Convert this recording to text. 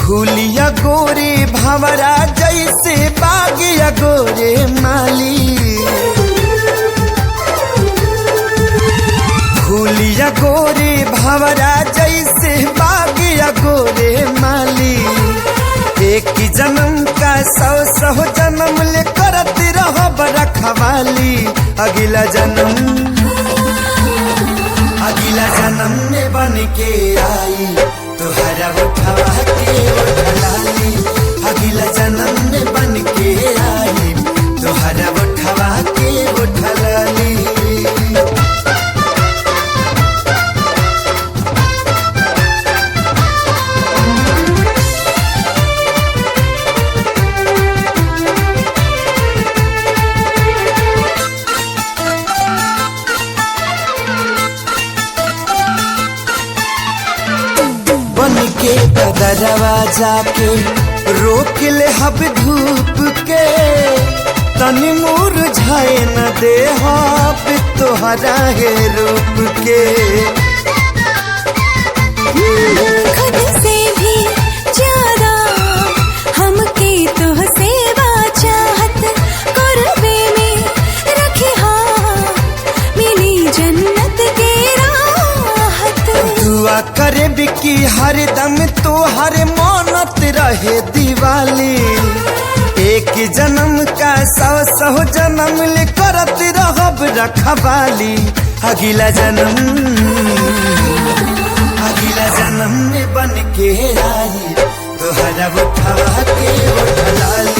फूलिया गोरे भंवरा जैसे बागिया गोरे माली। फूलिया गोरे भंवरा जैसे बागिया गोरे माली। एक जन्म का सौ जन्म ले करत रहो रखवाली। अगला जन्म में बन के आई तुहरा उठवा के उठलाली। अगला जन्म में बन के आई तुहरा उठवा के उठलाली। बन के कदरवा जाके रोक ले हब धूप के। तनी मुरझाए न दे हब तोहरा है रूप के। खुद से भी ज्यादा हमके तुहसे चाहत कुर्बे में रखी मिली जन्नत के राहत। दुआ करे बिकी हरदम तो हर मानत रहे दिवाली। एक जन्म का सौ जन्म ले करत रहब रखवाली। अगला जन्म में बन के आई तुहरा उठवा के उठलाली।